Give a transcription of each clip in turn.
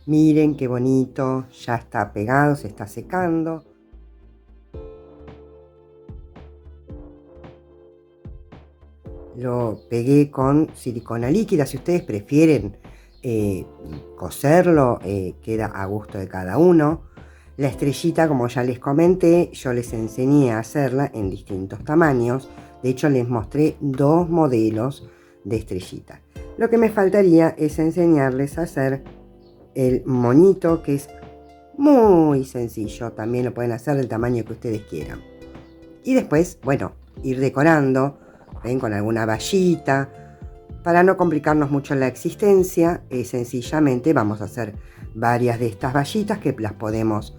Miren qué bonito, ya está pegado, se está secando. Lo pegué con silicona líquida. Si ustedes prefieren coserlo, queda a gusto de cada uno. La estrellita, como ya les comenté, yo les enseñé a hacerla en distintos tamaños. De hecho, les mostré 2 modelos de estrellita. Lo que me faltaría es enseñarles a hacer el moñito, que es muy sencillo. También lo pueden hacer del tamaño que ustedes quieran. Y después, bueno, ir decorando, ¿ven? Con alguna vallita. Para no complicarnos mucho la existencia, sencillamente vamos a hacer varias de estas vallitas que las podemos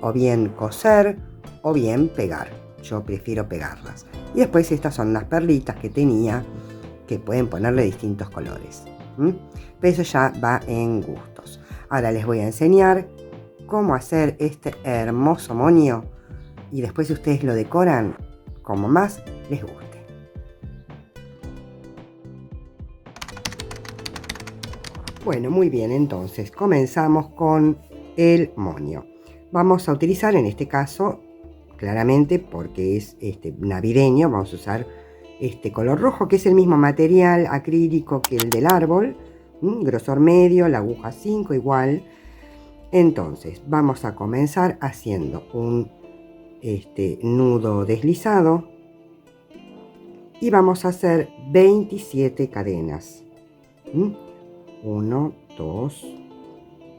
o bien coser o bien pegar. Yo prefiero pegarlas. Y después estas son unas perlitas que tenía que pueden ponerle distintos colores. Pero eso ya va en gustos. Ahora les voy a enseñar cómo hacer este hermoso moño y después ustedes lo decoran como más les guste. Bueno, muy bien, entonces comenzamos con el moño. Vamos a utilizar en este caso, claramente porque es navideño, vamos a usar este color rojo, que es el mismo material acrílico que el del árbol, grosor medio, la aguja 5 igual. Entonces vamos a comenzar haciendo un nudo deslizado y vamos a hacer 27 cadenas. 1, 2,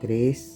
3,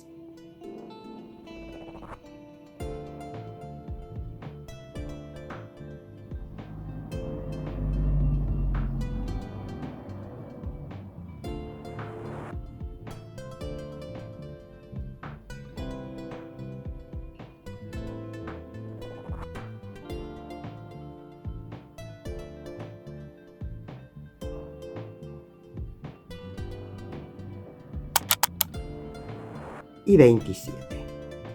y 27.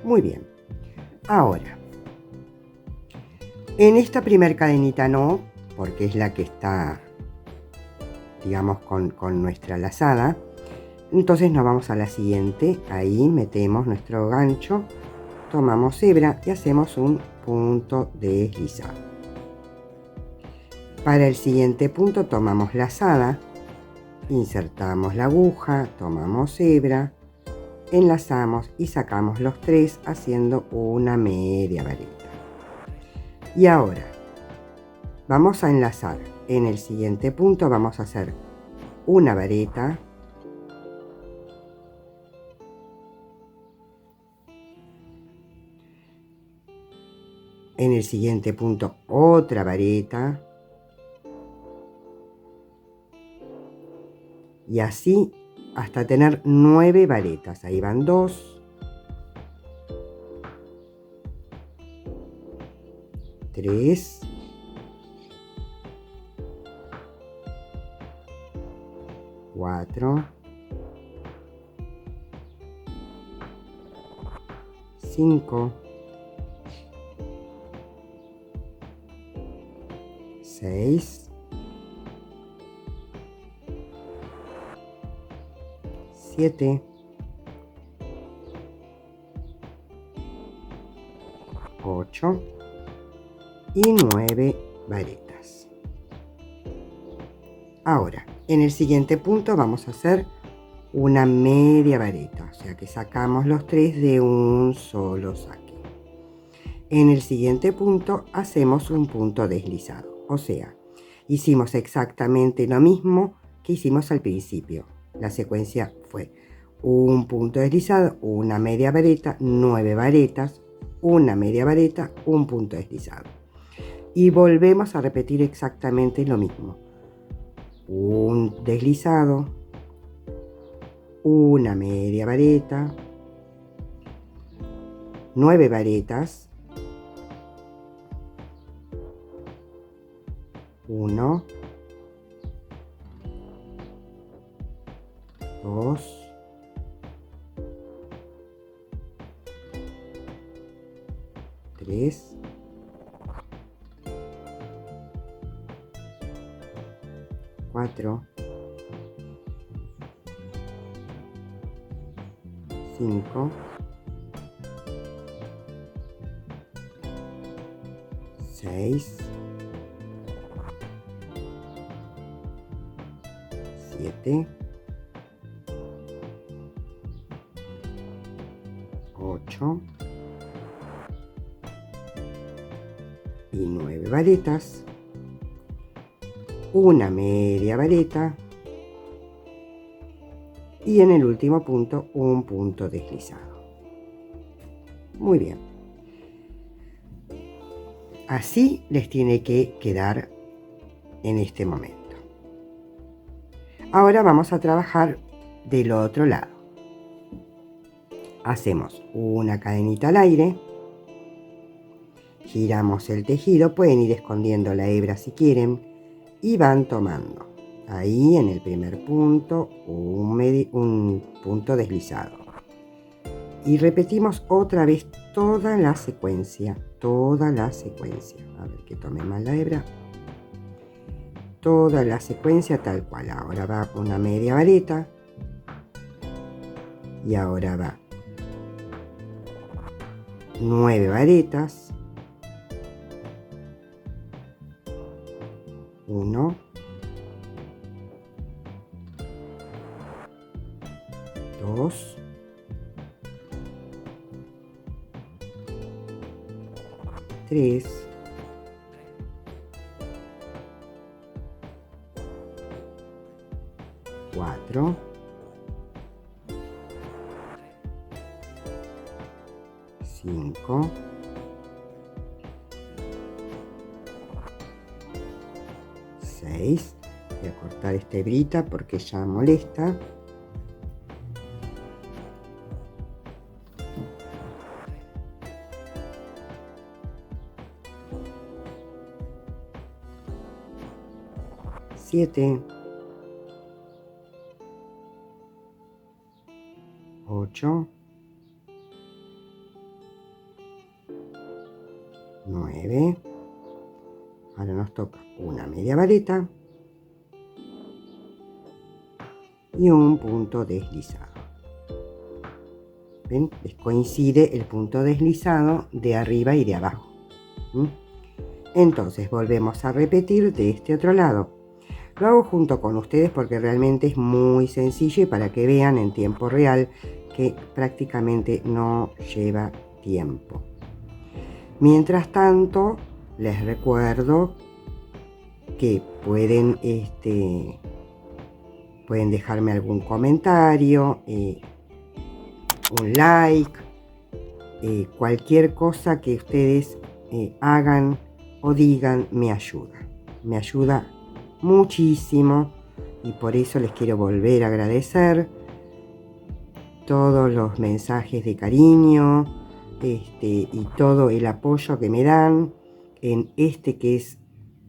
Muy bien. Ahora, en esta primer cadenita no, porque es la que está, digamos, con nuestra lazada. Entonces nos vamos a la siguiente. Ahí metemos nuestro gancho, tomamos hebra y hacemos un punto deslizado. Para el siguiente punto tomamos lazada, insertamos la aguja, tomamos hebra, enlazamos y sacamos los 3 haciendo una media vareta. Y ahora vamos a enlazar. En el siguiente punto vamos a hacer una vareta, en el siguiente punto otra vareta, y así hasta tener 9 varetas. Ahí van 2, 3, 4, 5, 6, 7, 8 y 9 varetas. Ahora, en el siguiente punto vamos a hacer una media vareta, o sea que sacamos los 3 de un solo saque. En el siguiente punto hacemos un punto deslizado, o sea, hicimos exactamente lo mismo que hicimos al principio. La secuencia fue un punto deslizado, una media vareta, 9 varetas, una media vareta, un punto deslizado. Y volvemos a repetir exactamente lo mismo. Un deslizado, una media vareta, 9 varetas, 1, 2, 3, 4, 5, 6, 7, 8 y 9 varetas, una media vareta y en el último punto un punto deslizado. Muy bien. Así les tiene que quedar en este momento. Ahora vamos a trabajar del otro lado. Hacemos una cadenita al aire, giramos el tejido, pueden ir escondiendo la hebra si quieren y van tomando ahí en el primer punto un punto deslizado y repetimos otra vez toda la secuencia. A ver que tome mal la hebra. Toda la secuencia tal cual. Ahora va una media vareta y ahora va 9 varetas, 1, 2, 3, 4, 5, 6. Voy a cortar esta hebrita porque ya molesta. 7, 8, 9. Ahora nos toca una media vareta y un punto deslizado. ¿Ven? Les coincide el punto deslizado de arriba y de abajo. Entonces volvemos a repetir de este otro lado. Lo hago junto con ustedes porque realmente es muy sencillo y para que vean en tiempo real que prácticamente no lleva tiempo. Mientras tanto, les recuerdo que pueden dejarme algún comentario, un like, cualquier cosa que ustedes hagan o digan me ayuda muchísimo y por eso les quiero volver a agradecer todos los mensajes de cariño y todo el apoyo que me dan en que es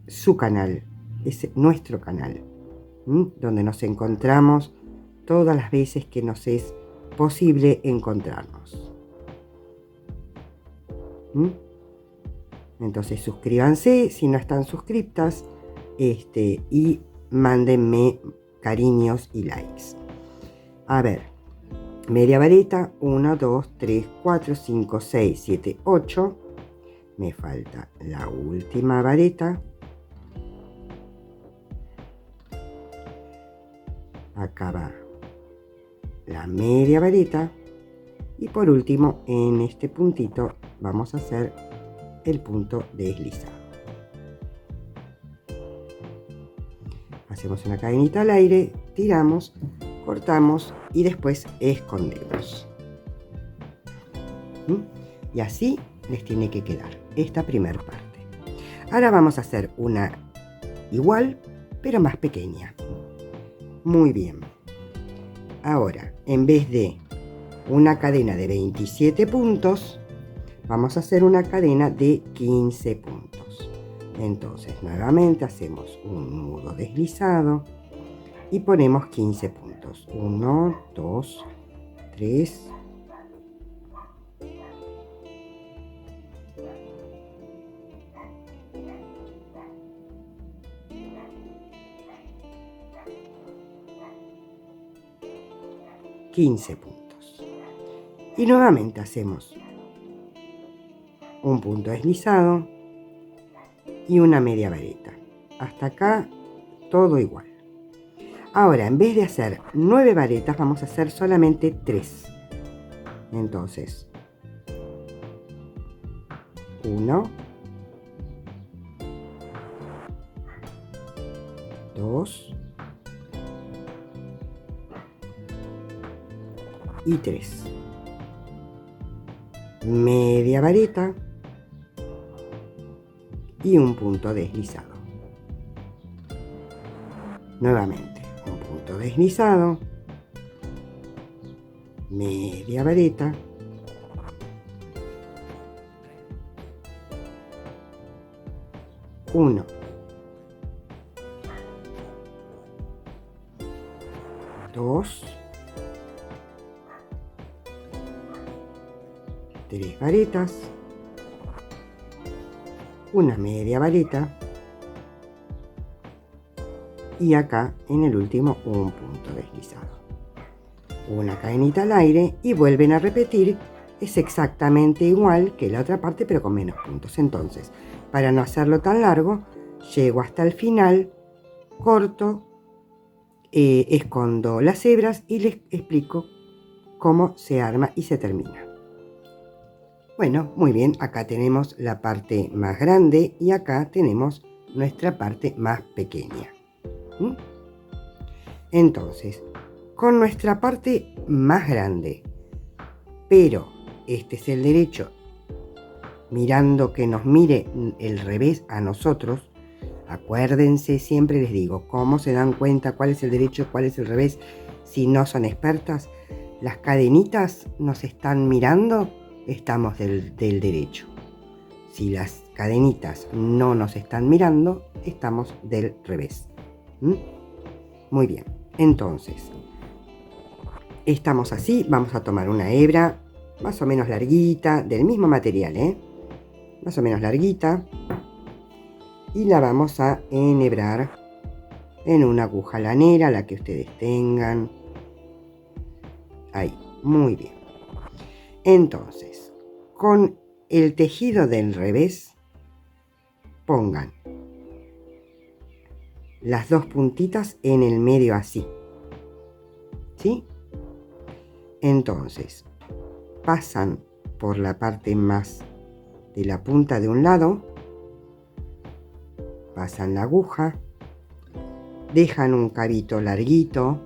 su canal, es nuestro canal, donde nos encontramos todas las veces que nos es posible encontrarnos. Entonces suscríbanse si no están suscriptas y mándenme cariños y likes. A ver, media vareta, 1, 2, 3, 4, 5, 6, 7, 8. Me falta la última vareta. Acá va la media vareta. Y por último, en este puntito vamos a hacer el punto deslizado. Hacemos una cadenita al aire, tiramos, cortamos y después escondemos. Y así les tiene que quedar esta primera parte. Ahora vamos a hacer una igual, pero más pequeña. Muy bien. Ahora, en vez de una cadena de 27 puntos, vamos a hacer una cadena de 15 puntos. Entonces, nuevamente hacemos un nudo deslizado y ponemos 15 puntos. 1, 2, 3, 15 puntos. Y nuevamente hacemos un punto deslizado y una media vareta. Hasta acá todo igual. Ahora, en vez de hacer 9 varetas, vamos a hacer solamente 3. Entonces, 1, 2 y 3. Media vareta y un punto deslizado. Nuevamente, un punto deslizado, media vareta, uno, dos, 3 varetas, una media vareta y acá en el último un punto deslizado. Una cadenita al aire y vuelven a repetir. Es exactamente igual que la otra parte, pero con menos puntos. Entonces, para no hacerlo tan largo, llego hasta el final, corto, escondo las hebras y les explico cómo se arma y se termina. Bueno, muy bien, acá tenemos la parte más grande y acá tenemos nuestra parte más pequeña. Entonces, con nuestra parte más grande, pero este es el derecho, mirando que nos mire el revés a nosotros. Acuérdense, siempre les digo, ¿cómo se dan cuenta cuál es el derecho, cuál es el revés? Si no son expertas, las cadenitas nos están mirando, estamos del derecho. Si las cadenitas no nos están mirando, estamos del revés. Muy bien, entonces, estamos así, vamos a tomar una hebra más o menos larguita, del mismo material, más o menos larguita, y la vamos a enhebrar en una aguja lanera, la que ustedes tengan. Ahí, muy bien. Entonces, con el tejido del revés, pongan las dos puntitas en el medio así, ¿sí? Entonces, pasan por la parte más de la punta de un lado, pasan la aguja, dejan un cabito larguito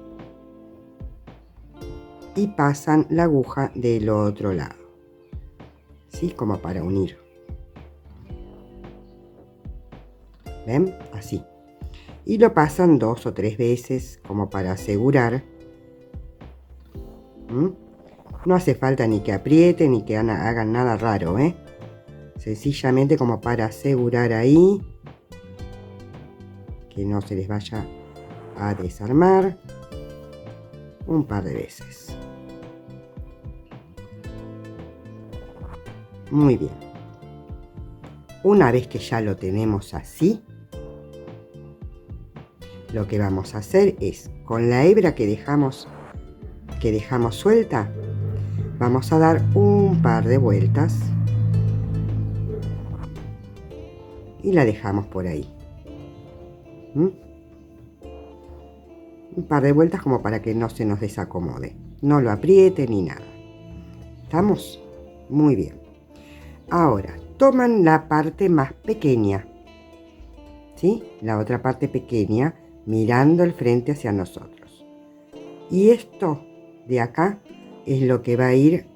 y pasan la aguja del otro lado, ¿sí? Como para unir. ¿Ven? Así. Y lo pasan 2 o 3 veces como para asegurar. No hace falta ni que aprieten ni que hagan nada raro, sencillamente como para asegurar ahí que no se les vaya a desarmar un par de veces. Muy bien. Una vez que ya lo tenemos así, lo que vamos a hacer es, con la hebra que dejamos suelta, vamos a dar un par de vueltas y la dejamos por ahí. Un par de vueltas como para que no se nos desacomode. No lo apriete ni nada. ¿Estamos? Muy bien. Ahora, toman la parte más pequeña, ¿sí? La otra parte pequeña, mirando el frente hacia nosotros. Y esto de acá es lo que va a ir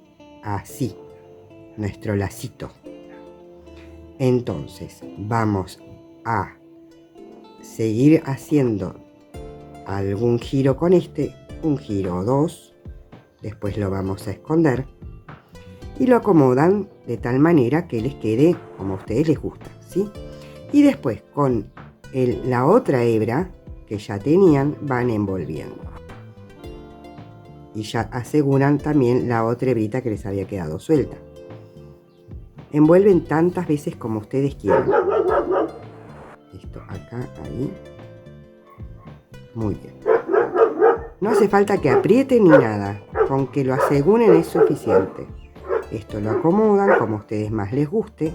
así, nuestro lacito. Entonces, vamos a seguir haciendo algún giro con un giro o dos, después lo vamos a esconder y lo acomodan de tal manera que les quede como a ustedes les gusta, ¿sí? Y después con la otra hebra que ya tenían van envolviendo y ya aseguran también la otra hebrita que les había quedado suelta. Envuelven tantas veces como ustedes quieran. Esto acá, ahí. Muy bien. No hace falta que aprieten ni nada. con que lo aseguren es suficiente. Esto lo acomodan como a ustedes más les guste.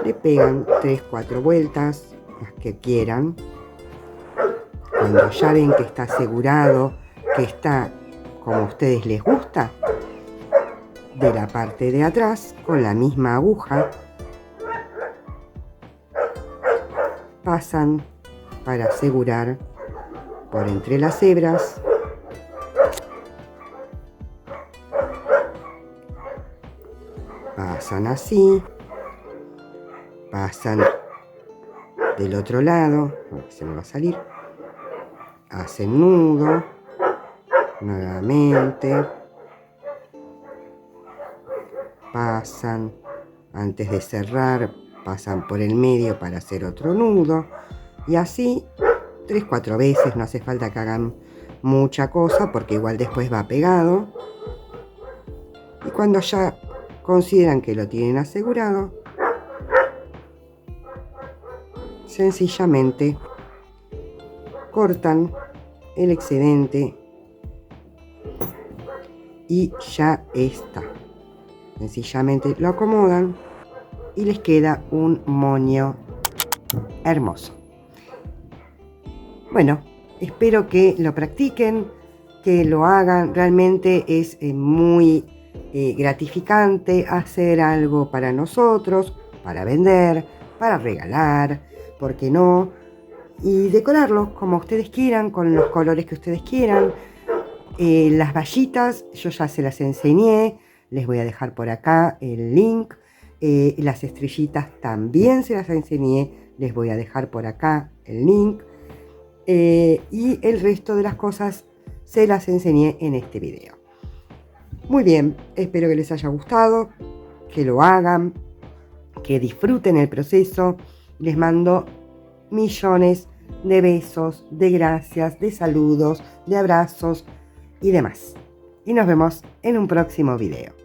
Le pegan 3-4 vueltas, las que quieran. Cuando ya ven que está asegurado, que está como a ustedes les gusta, de la parte de atrás, con la misma aguja, pasan para asegurar por entre las hebras. Pasan así, pasan del otro lado, se me va a salir, hacen nudo, nuevamente, pasan, antes de cerrar, pasan por el medio para hacer otro nudo, y así 3-4 veces, no hace falta que hagan mucha cosa, porque igual después va pegado, y cuando ya consideran que lo tienen asegurado, sencillamente cortan el excedente y ya está. Sencillamente lo acomodan y les queda un moño hermoso. Bueno, espero que lo practiquen, que lo hagan. Realmente es muy gratificante hacer algo para nosotros, para vender, para regalar, ¿por qué no? Y decorarlo como ustedes quieran, con los colores que ustedes quieran. Las vallitas yo ya se las enseñé, les voy a dejar por acá el link. Las estrellitas también se las enseñé, les voy a dejar por acá el link. Y el resto de las cosas se las enseñé en este video. Muy bien, espero que les haya gustado, que lo hagan, que disfruten el proceso. Les mando millones de besos, de gracias, de saludos, de abrazos y demás. Y nos vemos en un próximo video.